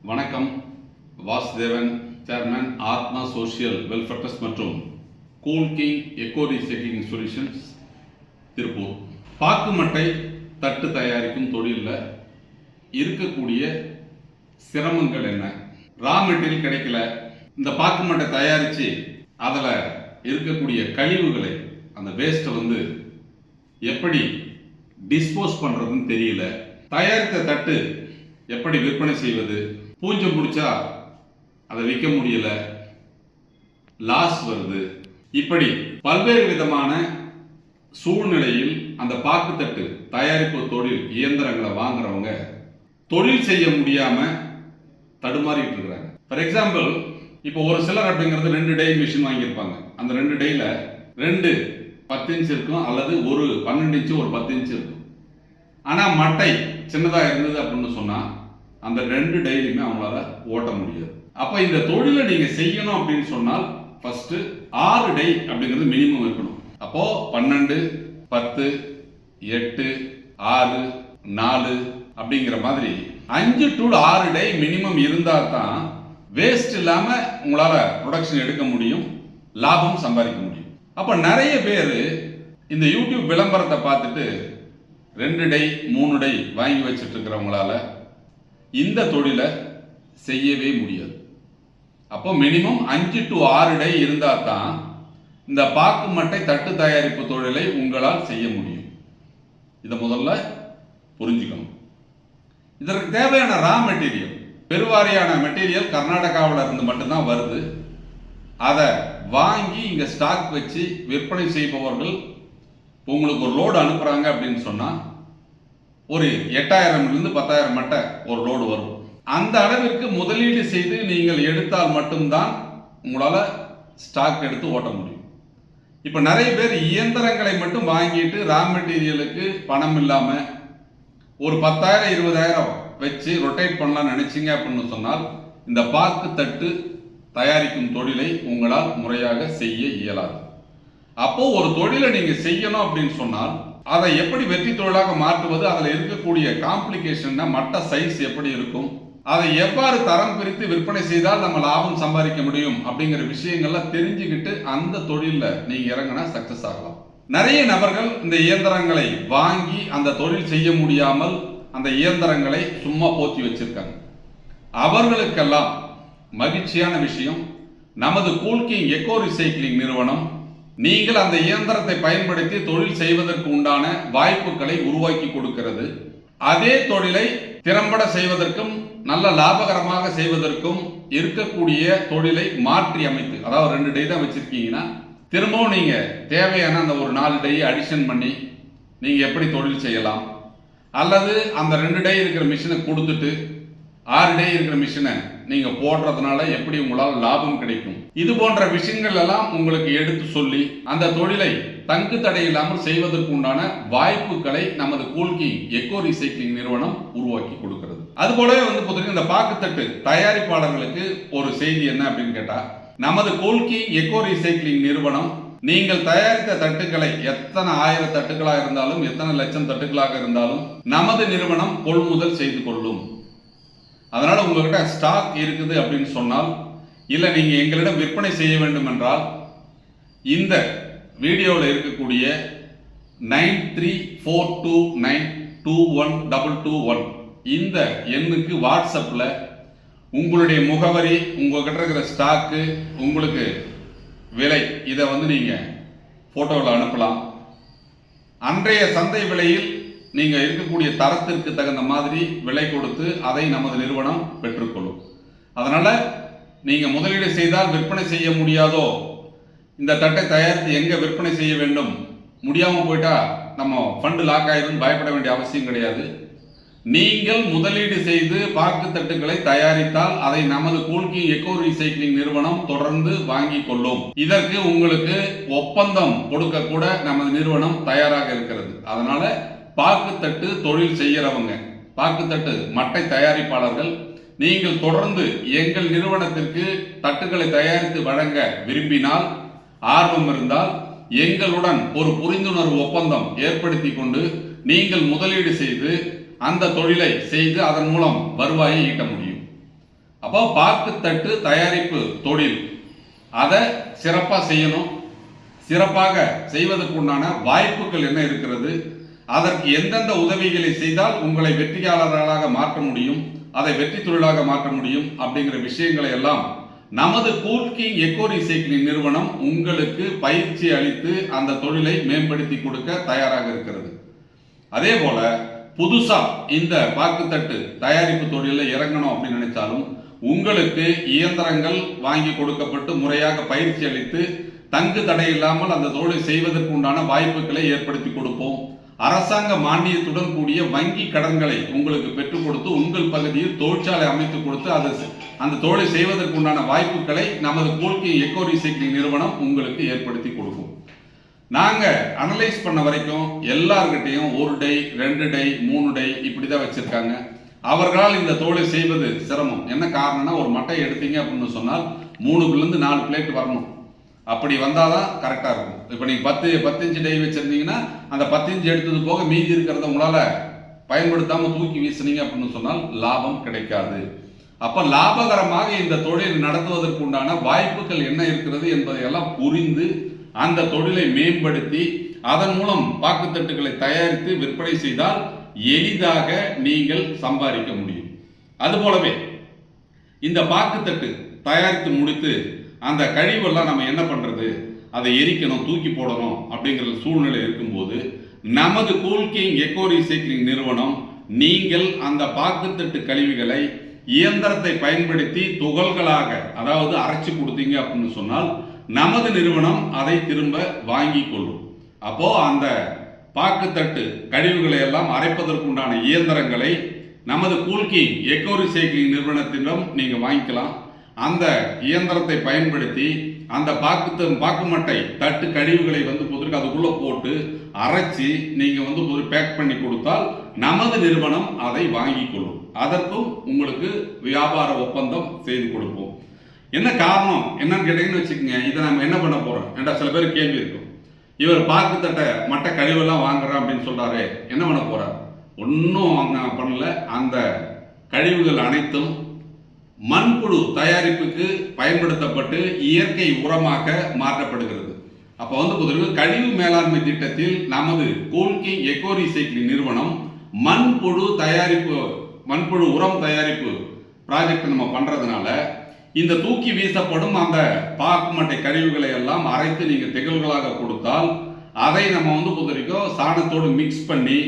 வணக்கம். வாசுதேவன், சேர்மன், ஆத்மா social welfare trust மற்றும் cool king echo recycling solutions, Tiruppur. பாக்கு மட்டை தட்டு தயாரிக்கும் தொழிலில் இருக்கக்கூடிய சிரமங்கள் என்ன? ரா மெட்டீரியல் கிடைக்கல, இந்த பாக்கு மட்டை தயாரித்து அதில் இருக்கக்கூடிய கழிவுகளை, அந்த வேஸ்ட்டை எப்படி டிஸ்போஸ் பண்ணுறதுன்னு தெரியல. தயாரித்த தட்டு எப்படி விற்பனை செய்வது? பூஞ்சம் பிடிச்சா அதை விற்க முடியல, லாஸ் வருது. இப்படி பல்வேறு விதமான சூழ்நிலையில் அந்த பாக்குத்தட்டு தயாரிப்பு தொழில் இயந்திரங்களை வாங்குறவங்க தொழில் செய்ய முடியாம தடுமாறிட்டு இருக்கிறாங்க. ஃபார் எக்ஸாம்பிள், இப்போ ஒரு சிலர் அப்படிங்கிறது 2 டை மிஷின் வாங்கியிருப்பாங்க. அந்த 2 டைல 2 10 இன்ச் இருக்கும், அல்லது ஒரு 12 இன்ச்சு ஒரு 10 இன்ச்சு இருக்கும். ஆனால் மட்டை சின்னதாக இருந்தது அப்படின்னு சொன்னால் அந்த 2 டைலையுமே அவங்களால ஓட்ட முடியாது. அப்போ இந்த தொழிலை நீங்கள் செய்யணும் அப்படின்னு சொன்னால் ஃபர்ஸ்ட் 6 டை அப்படிங்கிறது மினிமம் இருக்கணும். அப்போ 12, 10, 8, 6, 4 அப்படிங்கிற மாதிரி 5 to 6 டை மினிமம் இருந்தால் தான் வேஸ்ட் இல்லாமல் உங்களால் ப்ரொடக்ஷன் எடுக்க முடியும், லாபம் சம்பாதிக்க முடியும். அப்போ நிறைய பேர் இந்த யூடியூப் விளம்பரத்தை பார்த்துட்டு 2 டை 3 டை வாங்கி வச்சுட்டு இருக்கிறவங்களால இந்த தொழிலை செய்யவே முடியாது. அப்போ மினிமம் 5 to 6 டை இருந்தால் தான் இந்த பாக்கு மட்டை தட்டு தயாரிப்பு தொழிலை உங்களால் செய்ய முடியும். இதை முதல்ல புரிஞ்சுக்கணும். இதற்கு தேவையான ரா மெட்டீரியல், பெருவாரியான மெட்டீரியல் கர்நாடகாவில் இருந்து மட்டும்தான் வருது. அதை வாங்கி இங்கே ஸ்டாக் வச்சு விற்பனை செய்பவர்கள் உங்களுக்கு ஒரு லோடு அனுப்புகிறாங்க அப்படின்னு சொன்னால் ஒரு 8000 to 10,000 மட்டை ஒரு லோடு வரும். அந்த அளவிற்கு முதலீடு செய்து நீங்கள் எடுத்தால் மட்டும்தான் உங்களால் ஸ்டாக் எடுத்து ஓட்ட முடியும். இப்போ நிறைய பேர் இயந்திரங்களை மட்டும் வாங்கிட்டு ரா மெட்டீரியலுக்கு பணம் இல்லாமல் ஒரு 10,000 20,000 வச்சு ரொட்டேட் பண்ணலாம்னு நினைச்சிங்க அப்படின்னு சொன்னால் இந்த பாக்கு தட்டு தயாரிக்கும் தொழிலை உங்களால் முறையாக செய்ய இயலாது. அப்போ ஒரு தொழிலை நீங்க செய்யணும் அப்படின்னு சொன்னால் அதை எப்படி வெற்றி தொழிலாக மாற்றுவது, அதில் இருக்கக்கூடிய காம்ப்ளிகேஷன், மட்ட சைஸ் எப்படி இருக்கும், அதை எவ்வாறு தரம் பிரித்து விற்பனை செய்தால் நம்ம லாபம் சம்பாதிக்க முடியும் அப்படிங்கிற விஷயங்கள்லாம் தெரிஞ்சுக்கிட்டு அந்த தொழிலில் நீங்க இறங்கினா சக்சஸ் ஆகலாம். நிறைய நபர்கள் இந்த இயந்திரங்களை வாங்கி அந்த தொழில் செய்ய முடியாமல் அந்த இயந்திரங்களை சும்மா போத்தி வச்சிருக்காங்க. அவர்களுக்கெல்லாம் மகிழ்ச்சியான விஷயம், நமது கூல் கிங் எக்கோ ரீசைக்ளிங் நிறுவனம் நீங்கள் அந்த இயந்திரத்தை பயன்படுத்தி தொழில் செய்வதற்கு உண்டான வாய்ப்புகளை உருவாக்கி கொடுக்கிறது. அதே தொழிலை திறம்பட செய்வதற்கும் நல்ல லாபகரமாக செய்வதற்கும் இருக்கக்கூடிய தொழிலை மாற்றி அமைத்து, அதாவது 2 டை தான் வச்சிருக்கீங்கன்னா திரும்பவும் நீங்க தேவையான அந்த ஒரு 4 டையை அடிஷன் பண்ணி நீங்க எப்படி தொழில் செய்யலாம், அல்லது அந்த 2 டை இருக்கிற மிஷினை கொடுத்துட்டு 6 டை இருக்கிற மிஷினை நீங்க போடுறதுனால எப்படி உங்களால் லாபம் கிடைக்கும், இது போன்ற விஷயங்கள் எல்லாம் உங்களுக்கு எடுத்து சொல்லி அந்த தொழிலை தங்கு தடை இல்லாமல் செய்வதற்கு உண்டான வாய்ப்புகளை நமது கூல் கிங் எக்கோ ரீசைக்ளிங் நிறுவனம் உருவாக்கி கொடுக்கிறது. அது போலவே பார்த்தீங்கன்னா இந்த பாக்குத்தட்டு தயாரிப்பாளர்களுக்கு ஒரு செய்தி என்ன அப்படின்னு கேட்டா, நமது கூல் கிங் எக்கோ ரீசைக்ளிங் நிறுவனம் நீங்கள் தயாரித்த தட்டுக்களை எத்தனை 1000 தட்டுகளாக இருந்தாலும் எத்தனை லட்சம் தட்டுகளாக இருந்தாலும் நமது நிறுவனம் கொள்முதல் செய்து கொள்ளும். அதனால உங்ககிட்ட ஸ்டாக் இருக்குது அப்படின்னு சொன்னால், இல்லை நீங்க எங்களிடம் விற்பனை செய்ய வேண்டும் என்றால் இந்த வீடியோவில் இருக்கக்கூடிய 9342921221 இந்த எண்ணுக்கு வாட்ஸ்அப்பில் உங்களுடைய முகவரி, உங்ககிட்ட இருக்கிற ஸ்டாக்கு, உங்களுக்கு விலை, இதை நீங்க போட்டோவில் அனுப்பலாம். அன்றைய சந்தை விலையில் நீங்க இருக்கக்கூடிய தரத்திற்கு தகுந்த மாதிரி விலை கொடுத்து அதை நமது நிறுவனம் பெற்றுக்கொள்ளும். அதனால நீங்க முதலீடு செய்தால் விற்பனை செய்ய முடியாதோ, இந்த தட்டை தயாரித்து எங்க விற்பனை செய்ய வேண்டும், முடியாம போயிட்டா நம்ம ஃபண்டு லாக் ஆயிடும் பயப்பட வேண்டிய அவசியம் கிடையாது. நீங்கள் முதலீடு செய்து பாக்கு தட்டுகளை தயாரித்தால் அதை நமது கூல் கிங் எக்கோ ரீசைக்ளிங் நிறுவனம் தொடர்ந்து வாங்கி கொள்ளும். இதற்கு உங்களுக்கு ஒப்பந்தம் கொடுக்க கூட நமது நிறுவனம் தயாராக இருக்கிறது. அதனால பாக்குத்தட்டு தொழில் செய்கிறவங்க, பாக்குத்தட்டு மட்டை தயாரிப்பாளர்கள், நீங்கள் தொடர்ந்து எங்கள் நிறுவனத்திற்கு தட்டுக்களை தயாரித்து வழங்க விரும்பினால், ஆர்வம் இருந்தால் எங்களுடன் ஒரு புரிந்துணர்வு ஒப்பந்தம் ஏற்படுத்தி கொண்டு நீங்கள் முதலீடு செய்து அந்த தொழிலை செய்து அதன் மூலம் வருவாயை ஈட்ட முடியும். அப்போ பாக்கு தட்டு தயாரிப்பு தொழில் அதை சிறப்பாக செய்யணும். சிறப்பாக செய்வதற்கு உண்டான வாய்ப்புகள் என்ன இருக்கிறது, அதற்கு எந்தெந்த உதவிகளை செய்தால் உங்களை வெற்றியாளர்களாக மாற்ற முடியும், அதை வெற்றி தொழிலாக மாற்ற முடியும் அப்படிங்கிற விஷயங்களை எல்லாம் நமது கூல்கிங் எக்கோ ரீசைக்ளிங் நிறுவனம் உங்களுக்கு பயிற்சி அளித்து அந்த தொழிலை மேம்படுத்தி கொடுக்க தயாராக இருக்கிறது. அதே போல புதுசா இந்த பாக்குத்தட்டு தயாரிப்பு தொழிலில் இறங்கணும் அப்படின்னு நினைச்சாலும் உங்களுக்கு இயந்திரங்கள் வாங்கி கொடுக்கப்பட்டு முறையாக பயிற்சி அளித்து தங்கு தடை இல்லாமல் அந்த தொழிலை செய்வதற்கு உண்டான வாய்ப்புகளை ஏற்படுத்தி கொடுப்போம். அரசாங்க மானியத்துடன் கூடிய வங்கி கடன்களை உங்களுக்கு பெற்றுக் கொடுத்து உங்கள் பகுதியில் தொழிற்சாலை அமைத்து கொடுத்து அந்த தொழிலை செய்வதற்கு உண்டான வாய்ப்புகளை நமது கூல்கிங் எக்கோ ரீசைக்ளிங் நிறுவனம் உங்களுக்கு ஏற்படுத்தி கொடுக்கும். நாங்க அனலைஸ் பண்ண வரைக்கும் எல்லார்கிட்டையும் 1 டை 2 டை 3 டை இப்படிதான் வச்சிருக்காங்க. அவர்களால் இந்த தொழிலை செய்வது சிரமம். என்ன காரணம்னா, ஒரு மட்டை எடுத்தீங்க அப்படின்னு சொன்னால் 3 to 4 பிளேட் வரணும். அப்படி வந்தாதான் கரெக்டாக இருக்கும். இப்போ நீங்கள் 10 இன்ச்சு டை வச்சுருந்தீங்கன்னா அந்த 10 இன்ச்சு எடுத்தது போக மீதி இருக்கிறத உங்களால் பயன்படுத்தாமல் தூக்கி வீசுனீங்க அப்படின்னு சொன்னால் லாபம் கிடைக்காது. அப்போ லாபகரமாக இந்த தொழில் நடத்துவதற்கு உண்டான வாய்ப்புகள் என்ன இருக்கிறது என்பதையெல்லாம் புரிந்து அந்த தொழிலை மேம்படுத்தி அதன் மூலம் பாக்குத்தட்டுகளை தயாரித்து விற்பனை செய்தால் எளிதாக நீங்கள் சம்பாதிக்க முடியும். அதுபோலவே இந்த பாக்குத்தட்டு தயாரித்து முடித்து அந்த கழிவெல்லாம் நம்ம என்ன பண்றது, அதை எரிக்கணும், தூக்கி போடணும் அப்படிங்கிற சூழ்நிலை இருக்கும்போது நமது கூல்கிங் எக்கோ ரீசைக்ளிங் நிறுவனம் நீங்கள் அந்த பாக்குத்தட்டு கழிவுகளை இயந்திரத்தை பயன்படுத்தி துகள்களாக, அதாவது அரைச்சு கொடுத்தீங்க அப்படின்னு சொன்னால் நமது நிறுவனம் அதை திரும்ப வாங்கி கொள்ளும். அப்போ அந்த பாக்குத்தட்டு கழிவுகளை எல்லாம் அரைப்பதற்குண்டான இயந்திரங்களை நமது கூல்கிங் எக்கோ ரீசைக்ளிங் நிறுவனத்திடம் நீங்க வாங்கிக்கலாம். அந்த இயந்திரத்தை பயன்படுத்தி அந்த பாக்கு மட்டை தட்டு கழிவுகளை பொதுக்கு அதுக்குள்ள போட்டு அரைச்சி நீங்க பேக் பண்ணி கொடுத்தால் நமது நிறுவனம் அதை வாங்கி கொள்ளும். அதற்கும் உங்களுக்கு வியாபார ஒப்பந்தம் செய்து கொடுப்போம். என்ன காரணம் என்னன்னு கேட்டீங்கன்னு வச்சுக்கோங்க, இதை நம்ம என்ன பண்ண போறோம் என்ற சில பேர் கேள்வி இருக்கும். இவர் பாக்கு தட்டை மட்டை கழிவெல்லாம் வாங்குறோம் அப்படின்னு சொல்றாரு, என்ன பண்ண போறார்? ஒன்றும் பண்ணல. அந்த கழிவுகள் அனைத்தும் மண்புழு தயாரிப்புக்கு பயன்படுத்தப்பட்டு இயற்கை உரமாக மாற்றப்படுகிறது. அப்போ கழிவு மேலாண்மை திட்டத்தில் நமது கூல்கிங் எக்கோ ரீசைக்ளிங் நிறுவனம் மண்புழு உரம் தயாரிப்பு ப்ராஜெக்ட் நம்ம பண்றதுனால இந்த தூக்கி வீசப்படும் அந்த பாக்கு மட்டை கழிவுகளை எல்லாம் அரைத்து நீங்க திகழ்களாக கொடுத்தால் அதை நம்ம சாணத்தோடு மிக்ஸ் பண்ணி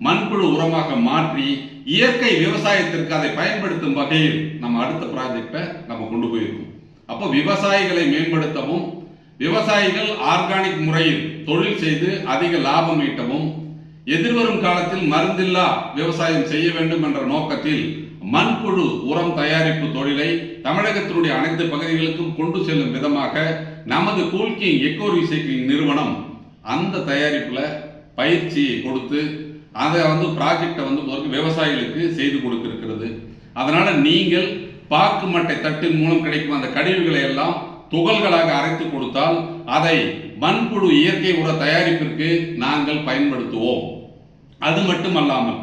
மண்புழு உரமாக மாற்றி இயற்கை விவசாயத்திற்கு அதை பயன்படுத்தும் வகையில் நம்ம அடுத்த ப்ராஜெக்டை நம்ம கொண்டு போயிருக்கோம். அப்போ விவசாயிகளை மேம்படுத்தவும், விவசாயிகள் ஆர்கானிக் முறையில் தொழில் செய்து அதிக லாபம் ஈட்டவும், எதிர்வரும் காலத்தில் மருந்தில்லா விவசாயம் செய்ய வேண்டும் என்ற நோக்கத்தில் மண்புழு உரம் தயாரிப்பு தொழிலை தமிழகத்தினுடைய அனைத்து பகுதிகளுக்கும் கொண்டு செல்லும் விதமாக நமது கூல்கிங் எக்கோ ரீசைக்ளிங் நிறுவனம் அந்த தயாரிப்புல பயிற்சியை கொடுத்து அதை ப்ராஜெக்டை விவசாயிகளுக்கு செய்து கொடுத்திருக்கிறது. அதனால நீங்கள் பாக்கு மட்டை தட்டின் மூலம் கிடைக்கும் அந்த கழிவுகளை எல்லாம் துகள்களாக அரைத்து கொடுத்தால் அதை மண்புழு இயற்கை உர தயாரிப்பிற்கு நாங்கள் பயன்படுத்துவோம். அது மட்டுமல்லாமல்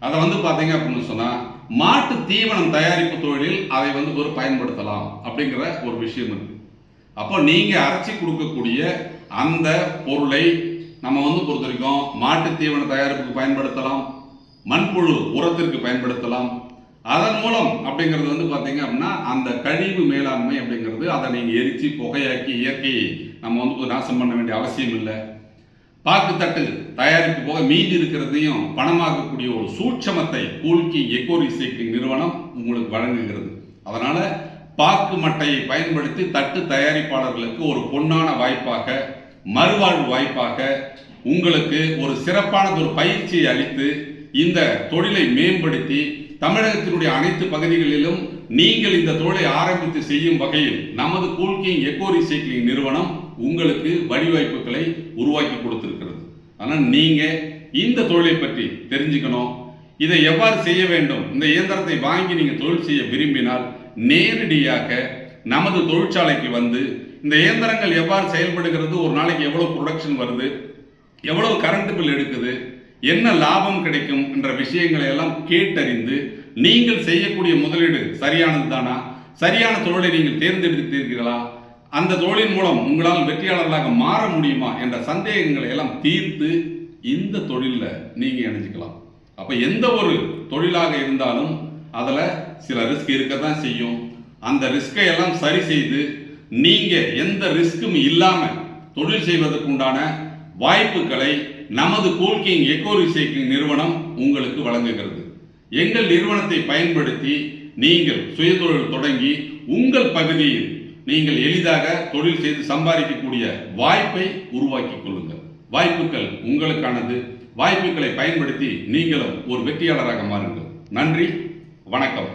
அதை பாத்தீங்க அப்படின்னு சொன்னா மாட்டு தீவனம் தயாரிப்பு தொழிலில் அதை பயன்படுத்தலாம் அப்படிங்கிற ஒரு விஷயம் இருக்கு. அப்போ நீங்க அரைச்சி கொடுக்கக்கூடிய அந்த பொருளை நம்ம பொறுத்த வரைக்கும் மாட்டு தீவன தயாரிப்புக்கு பயன்படுத்தலாம், மண்புழு உரத்திற்கு பயன்படுத்தலாம். அதன் மூலம் அப்படிங்கிறது பாத்தீங்க அப்படின்னா அந்த கழிவு மேலாண்மை அப்படிங்கிறது அதை நீங்க எரிச்சு புகையாக்கி இயற்கையை நம்ம நாசம் பண்ண வேண்டிய அவசியம் இல்லை. பாக்கு தட்டு தயாரிப்பு போக மீதி இருக்கிறதையும் பணமாக்கக்கூடிய ஒரு சூட்சமத்தை கூல்கிங் எக்கோ ரீசைக்ளிங் நிறுவனம் உங்களுக்கு வழங்குகிறது. அதனால பாக்கு மட்டையை பயன்படுத்தி தட்டு தயாரிப்பாளர்களுக்கு ஒரு பொன்னான வாய்ப்பாக, மறுவாழ்வு வாய்ப்பாக உங்களுக்கு ஒரு சிறப்பான ஒரு பயிற்சியை அளித்து இந்த தொழிலை மேம்படுத்தி தமிழகத்தினுடைய அனைத்து பகுதிகளிலும் நீங்கள் இந்த தொழிலை ஆரம்பித்து செய்யும் வகையில் நமது கூல்கிங் எக்கோ ரீசைக்ளிங் நிறுவனம் உங்களுக்கு வழிவாய்ப்புகளை உருவாக்கி கொடுத்திருக்கிறது. ஆனால் நீங்க இந்த தொழிலை பற்றி தெரிஞ்சுக்கணும், இதை எவ்வாறு செய்ய வேண்டும். இந்த இயந்திரத்தை வாங்கி நீங்க தொழில் செய்ய விரும்பினால் நேரடியாக நமது தொழிற்சாலைக்கு வந்து இந்த இயந்திரங்கள் எவ்வாறு செயல்படுகிறது, ஒரு நாளைக்கு எவ்வளவு ப்ரொடக்ஷன் வருது, எவ்வளவு கரண்ட் பில் எடுக்குது, என்ன லாபம் கிடைக்கும் என்ற விஷயங்களை எல்லாம் கேட்டறிந்து நீங்கள் செய்யக்கூடிய முதலீடு சரியானது தானா, சரியான தொழிலை நீங்கள் தேர்ந்தெடுத்தீர்களா, அந்த தொழிலின் மூலம் உங்களால் வெற்றியாளர்களாக மாற முடியுமா என்ற சந்தேகங்களை எல்லாம் தீர்த்து இந்த தொழிலில் நீங்கள் இணைஞ்சிக்கலாம். அப்போ எந்த ஒரு தொழிலாக இருந்தாலும் அதில் சில ரிஸ்க் இருக்க தான் செய்யும். அந்த ரிஸ்கை எல்லாம் சரி செய்து நீங்கள் எந்த ரிஸ்க்கும் இல்லாமல் தொழில் செய்வதற்குண்டான வாய்ப்புகளை நமது கூல்கிங் எக்கோ ரீசைக்ளிங் நிறுவனம் உங்களுக்கு வழங்குகிறது. எங்கள் நிறுவனத்தை பயன்படுத்தி நீங்கள் சுயதொழில் தொடங்கி உங்கள் பகுதியில் நீங்கள் எளிதாக தொழில் செய்து சம்பாதிக்கக்கூடிய வாய்ப்பை உருவாக்கிக் கொள்ளுங்கள். வாய்ப்புகள் உங்களுக்கானது. வாய்ப்புகளை பயன்படுத்தி நீங்களும் ஒரு வெற்றியாளராக மாறுங்கள். நன்றி, வணக்கம்.